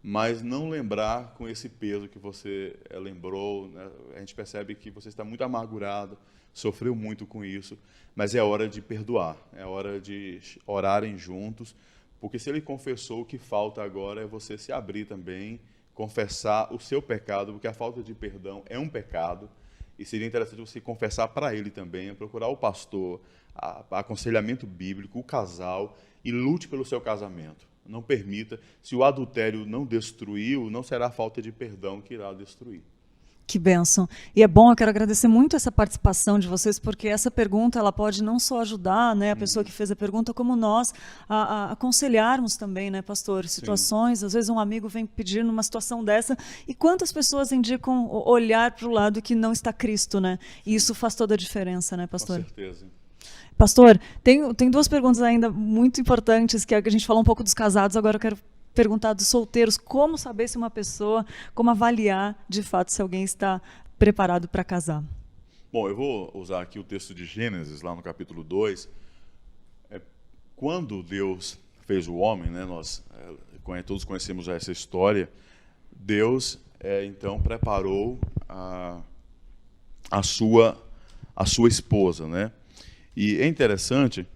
Mas não lembrar com esse peso que você lembrou, né? A gente percebe que você está muito amargurado, sofreu muito com isso, mas é hora de perdoar, é hora de orarem juntos, porque se ele confessou, o que falta agora é você se abrir também, confessar o seu pecado, porque a falta de perdão é um pecado, e seria interessante você confessar para ele também, procurar o pastor, aconselhamento bíblico, o casal, e lute pelo seu casamento. Não permita, se o adultério não destruiu, não será a falta de perdão que irá destruir. Que bênção. E é bom, eu quero agradecer muito essa participação de vocês, porque essa pergunta ela pode não só ajudar, né, a pessoa que fez a pergunta, como nós a aconselharmos também, né, pastor, situações. Sim. Às vezes um amigo vem pedir numa situação dessa, e quantas pessoas indicam olhar para o lado que não está Cristo, né? E isso faz toda a diferença, né, pastor? Com certeza. Pastor, tem duas perguntas ainda muito importantes, que a gente falou um pouco dos casados, agora eu quero perguntar dos solteiros, como saber se uma pessoa, como avaliar de fato se alguém está preparado para casar? Bom, eu vou usar aqui o texto de Gênesis, lá no capítulo 2. Quando Deus fez o homem, né, nós todos conhecemos já essa história, Deus então preparou a sua esposa, né? E é interessante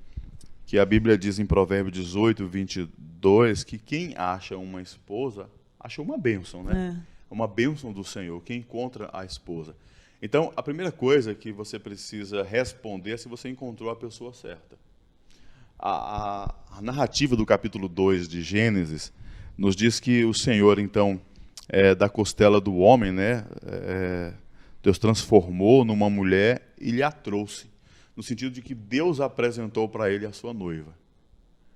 que a Bíblia diz em Provérbios 18, 22, que quem acha uma esposa, acha uma bênção, né? Uma bênção do Senhor, quem encontra a esposa. Então, a primeira coisa que você precisa responder é se você encontrou a pessoa certa. A narrativa do capítulo 2 de Gênesis nos diz que o Senhor, então, da costela do homem, né? Deus transformou numa mulher e lhe a trouxe. No sentido de que Deus apresentou para ele a sua noiva.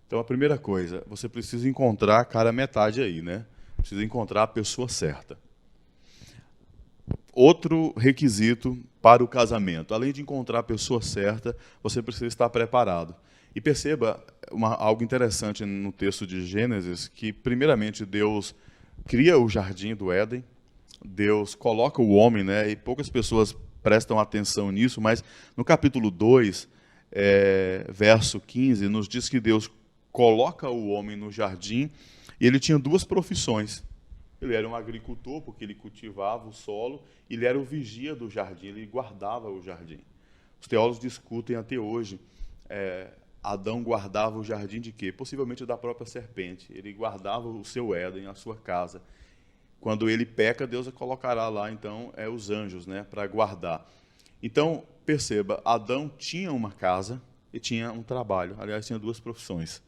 Então, a primeira coisa, você precisa encontrar a cara metade aí, né? Precisa encontrar a pessoa certa. Outro requisito para o casamento, além de encontrar a pessoa certa, você precisa estar preparado. E perceba algo interessante no texto de Gênesis, que primeiramente Deus cria o jardim do Éden, Deus coloca o homem, né? E poucas pessoas prestam atenção nisso, mas no capítulo 2, verso 15, nos diz que Deus coloca o homem no jardim e ele tinha duas profissões. Ele era um agricultor, porque ele cultivava o solo, e ele era o vigia do jardim, ele guardava o jardim. Os teólogos discutem até hoje, Adão guardava o jardim de quê? Possivelmente da própria serpente. Ele guardava o seu Éden, a sua casa. Quando ele peca, Deus colocará lá, então, os anjos, né, para guardar. Então, perceba, Adão tinha uma casa e tinha um trabalho. Aliás, tinha duas profissões.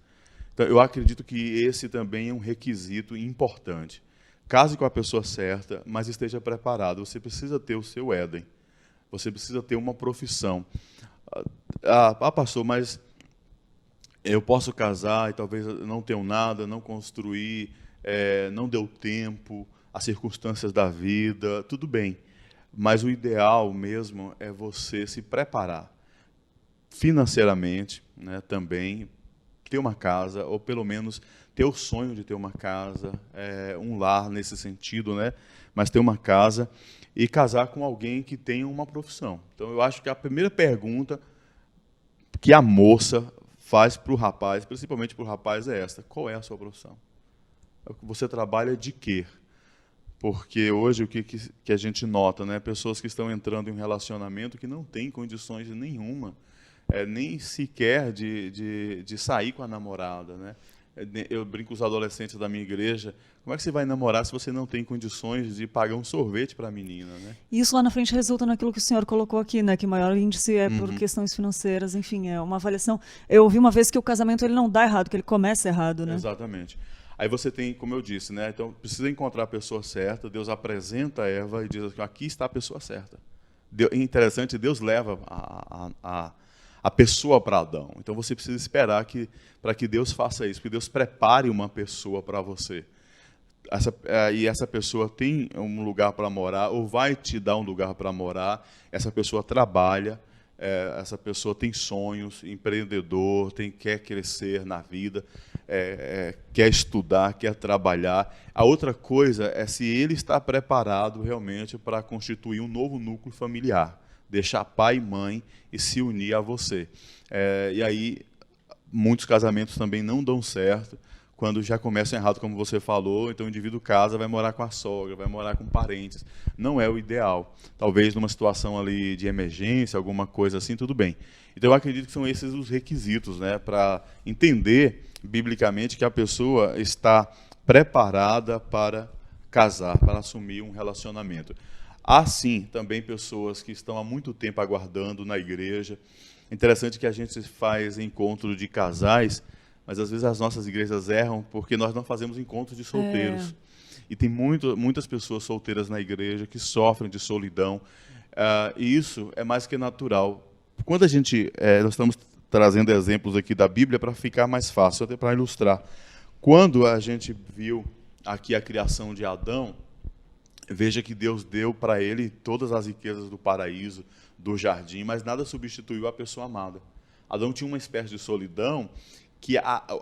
Então, eu acredito que esse também é um requisito importante. Case com a pessoa certa, mas esteja preparado. Você precisa ter o seu Éden. Você precisa ter uma profissão. Pastor, mas eu posso casar e talvez eu não tenha nada, não construir, não deu tempo, as circunstâncias da vida, tudo bem. Mas o ideal mesmo é você se preparar financeiramente, né, também, ter uma casa, ou pelo menos ter o sonho de ter uma casa, um lar nesse sentido, né, mas ter uma casa e casar com alguém que tenha uma profissão. Então, eu acho que a primeira pergunta que a moça faz para o rapaz, principalmente para o rapaz, é esta: qual é a sua profissão? Você trabalha de quê? Porque hoje o que a gente nota, né? Pessoas que estão entrando em um relacionamento que não têm condições nenhuma, nem sequer de sair com a namorada, né? Eu brinco com os adolescentes da minha igreja: como é que você vai namorar se você não tem condições de pagar um sorvete para a menina, né? E isso lá na frente resulta naquilo que o senhor colocou aqui, né? Que o maior índice é por questões financeiras, enfim, é uma avaliação. Eu ouvi uma vez que o casamento ele não dá errado, que ele começa errado, né? Exatamente. Aí você tem, como eu disse, né? Então precisa encontrar a pessoa certa. Deus apresenta a Eva e diz assim: aqui está a pessoa certa. Interessante, Deus leva a pessoa para Adão. Então você precisa esperar para que Deus faça isso, que Deus prepare uma pessoa para você. E essa pessoa tem um lugar para morar, ou vai te dar um lugar para morar. Essa pessoa trabalha, essa pessoa tem sonhos, empreendedor, quer crescer na vida, quer estudar, quer trabalhar. A outra coisa é se ele está preparado realmente para constituir um novo núcleo familiar, deixar pai e mãe e se unir a você. E aí, muitos casamentos também não dão certo quando já começam errado, como você falou. Então o indivíduo casa, vai morar com a sogra, vai morar com parentes. Não é o ideal. Talvez numa situação ali de emergência, alguma coisa assim, tudo bem. Então eu acredito que são esses os requisitos, né, para entender biblicamente que a pessoa está preparada para casar, para assumir um relacionamento. Há sim também pessoas que estão há muito tempo aguardando na igreja. Interessante que a gente faz encontro de casais, mas às vezes as nossas igrejas erram porque nós não fazemos encontros de solteiros. E tem muitas pessoas solteiras na igreja que sofrem de solidão. E isso é mais que natural. Quando nós estamos trazendo exemplos aqui da Bíblia para ficar mais fácil, até para ilustrar. Quando a gente viu aqui a criação de Adão, veja que Deus deu para ele todas as riquezas do paraíso, do jardim, mas nada substituiu a pessoa amada. Adão tinha uma espécie de solidão que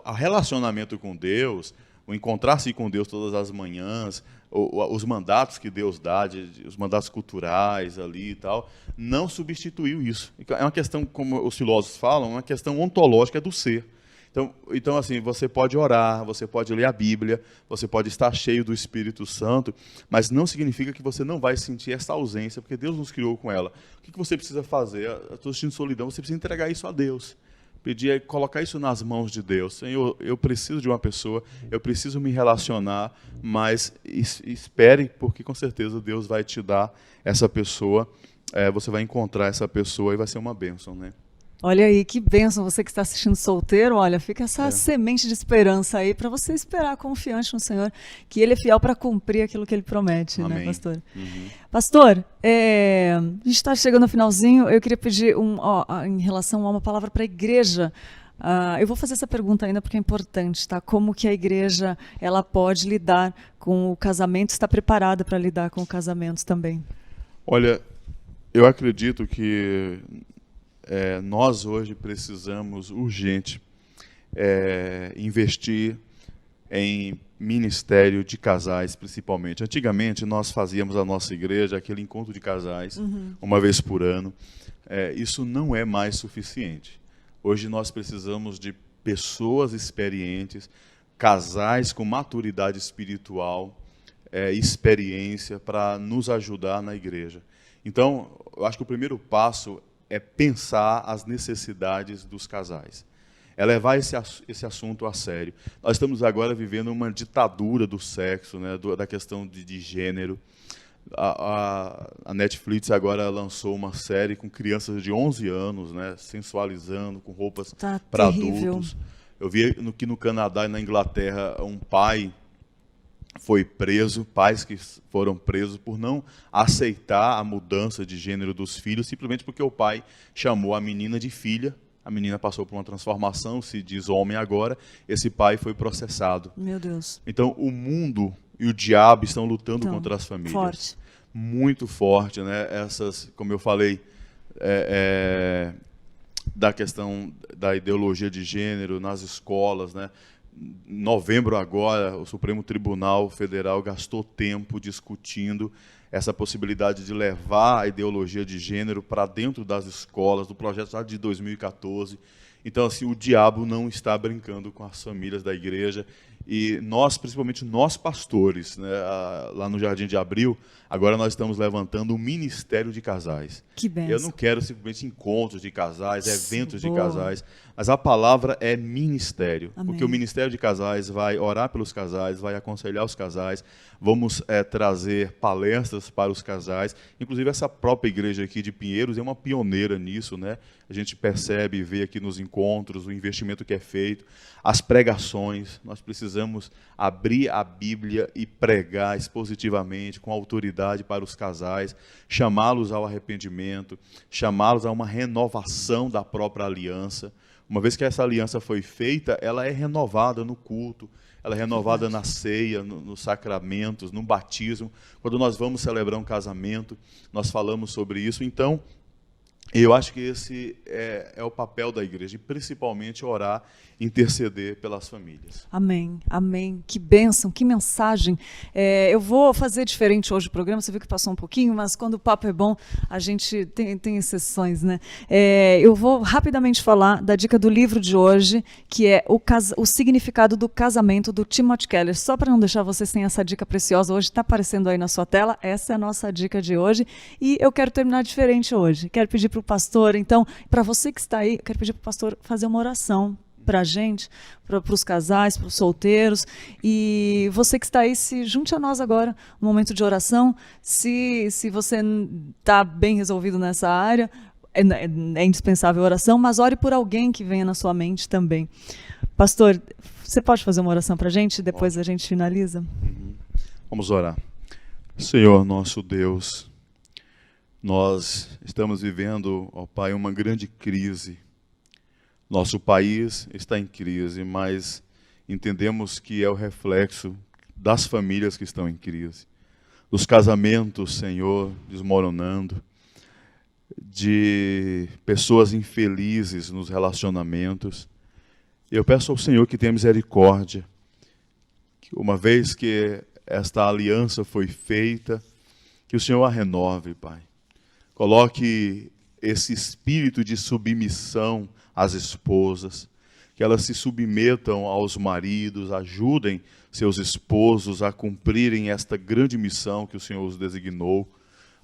o relacionamento com Deus, o encontrar-se com Deus todas as manhãs, os mandatos que Deus dá, os mandatos culturais ali e tal, não substituiu isso. É uma questão, como os filósofos falam, uma questão ontológica do ser. Então, assim, você pode orar, você pode ler a Bíblia, você pode estar cheio do Espírito Santo, mas não significa que você não vai sentir essa ausência, porque Deus nos criou com ela. O que você precisa fazer? Eu estou sentindo solidão, você precisa entregar isso a Deus. Pedir, colocar isso nas mãos de Deus. Senhor, eu preciso de uma pessoa, eu preciso me relacionar, mas espere, porque com certeza Deus vai te dar essa pessoa, você vai encontrar essa pessoa e vai ser uma bênção, né? Olha aí, que bênção, você que está assistindo solteiro, olha, fica essa semente de esperança aí para você esperar confiante no Senhor, que Ele é fiel para cumprir aquilo que Ele promete, Amém. Né, pastor? Uhum. Pastor, a gente está chegando no finalzinho, eu queria pedir em relação a uma palavra para a igreja. Eu vou fazer essa pergunta ainda porque é importante, tá? Como que a igreja ela pode lidar com o casamento, está preparada para lidar com o casamento também? Olha, eu acredito que nós hoje precisamos urgente investir em ministério de casais, principalmente. Antigamente, nós fazíamos a nossa igreja aquele encontro de casais, uma vez por ano. Isso não é mais suficiente. Hoje nós precisamos de pessoas experientes, casais com maturidade espiritual, experiência para nos ajudar na igreja. Então, eu acho que o primeiro passo é pensar as necessidades dos casais. É levar esse assunto a sério. Nós estamos agora vivendo uma ditadura do sexo, né, da questão de gênero. A Netflix agora lançou uma série com crianças de 11 anos, né, sensualizando, com roupas para adultos. Eu vi que no Canadá e na Inglaterra um pai foi preso, pais que foram presos por não aceitar a mudança de gênero dos filhos, simplesmente porque o pai chamou a menina de filha a menina passou por uma transformação, se diz homem agora, esse pai foi processado. Meu Deus. Então, o mundo e o diabo estão lutando Então, contra as famílias. forte. Muito forte, né? Essas, como eu falei, da questão da ideologia de gênero nas escolas, né? Em novembro agora, o Supremo Tribunal Federal gastou tempo discutindo essa possibilidade de levar a ideologia de gênero para dentro das escolas, do projeto lá de 2014. Então, assim, o diabo não está brincando com as famílias da igreja. E nós, principalmente nós pastores, né, lá no Jardim de Abril, agora nós estamos levantando um ministério de casais. Que bênção. Eu não quero simplesmente encontros de casais, eventos de Boa. casais, mas a palavra é ministério. Amém. Porque o ministério de casais vai orar pelos casais, vai aconselhar os casais, vamos trazer palestras para os casais. Inclusive, essa própria igreja aqui de Pinheiros é uma pioneira nisso, né? A gente percebe e vê aqui nos encontros o investimento que é feito, as pregações. Nós precisamos abrir a Bíblia e pregar expositivamente, com autoridade para os casais, chamá-los ao arrependimento, chamá-los a uma renovação da própria aliança. Uma vez que essa aliança foi feita, ela é renovada no culto, ela é renovada na ceia, nos sacramentos, no batismo. Quando nós vamos celebrar um casamento, nós falamos sobre isso. Então, eu acho que esse é o papel da igreja, e principalmente orar, interceder pelas famílias. Amém, amém. Que bênção, que mensagem. Eu vou fazer diferente hoje o programa, você viu que passou um pouquinho, mas quando o papo é bom, a gente tem exceções, né? Eu vou rapidamente falar da dica do livro de hoje, que é o significado do casamento, do Timothy Keller. Só para não deixar vocês sem essa dica preciosa, hoje está aparecendo aí na sua tela, essa é a nossa dica de hoje, e eu quero terminar diferente hoje. Quero pedir para o pastor, então, para você que está aí, eu quero pedir para o pastor fazer uma oração para a gente, para os casais, para os solteiros. E você que está aí, se junte a nós agora, um momento de oração. Se você está bem resolvido nessa área, é indispensável a oração, mas ore por alguém que venha na sua mente também. Pastor, você pode fazer uma oração para a gente? Depois a gente finaliza? Uhum. Vamos orar. Senhor, nosso Deus, nós estamos vivendo, ó Pai, uma grande crise. Nosso país está em crise, mas entendemos que é o reflexo das famílias que estão em crise, dos casamentos, Senhor, desmoronando, de pessoas infelizes nos relacionamentos. Eu peço ao Senhor que tenha misericórdia, que uma vez que esta aliança foi feita, que o Senhor a renove, Pai. Coloque esse espírito de submissão às esposas, que elas se submetam aos maridos, ajudem seus esposos a cumprirem esta grande missão que o Senhor os designou,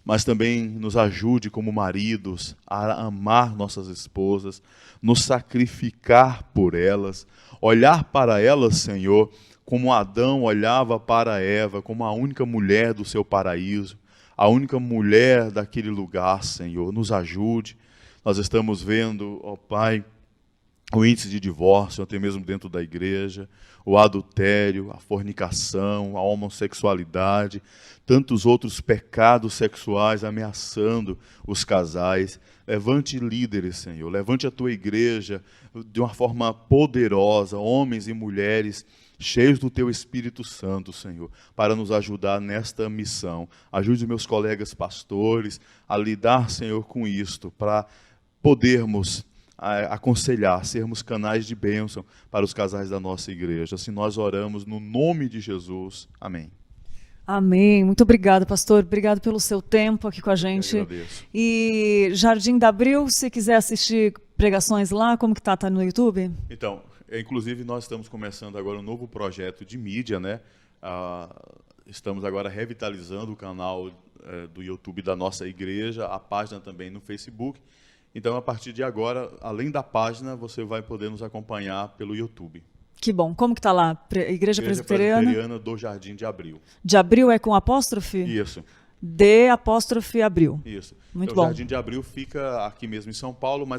mas também nos ajude como maridos a amar nossas esposas, nos sacrificar por elas, olhar para elas, Senhor, como Adão olhava para Eva, como a única mulher do seu paraíso, a única mulher daquele lugar, Senhor. Nos ajude. Nós estamos vendo, ó Pai, o índice de divórcio, até mesmo dentro da igreja, o adultério, a fornicação, a homossexualidade, tantos outros pecados sexuais ameaçando os casais. Levante líderes, Senhor, levante a tua igreja de uma forma poderosa, homens e mulheres cheios do teu Espírito Santo, Senhor, para nos ajudar nesta missão. Ajude meus colegas pastores a lidar, Senhor, com isto, para podermos aconselhar, sermos canais de bênção para os casais da nossa igreja. Assim nós oramos no nome de Jesus. Amém. Amém. Muito obrigada, pastor. Obrigado pelo seu tempo aqui com a gente. Eu agradeço. E Jardim da Abril, se quiser assistir pregações lá, como que tá? Tá no YouTube? Então, inclusive nós estamos começando agora um novo projeto de mídia, né? Estamos agora revitalizando o canal do YouTube da nossa igreja, a página também no Facebook. Então, a partir de agora, além da página, você vai poder nos acompanhar pelo YouTube. Que bom. Como que tá lá? Igreja Presbiteriana do Jardim de Abril. De Abril é com apóstrofe? Isso. D apóstrofe Abril. Isso. Muito então, bom. O Jardim de Abril fica aqui mesmo em São Paulo, mas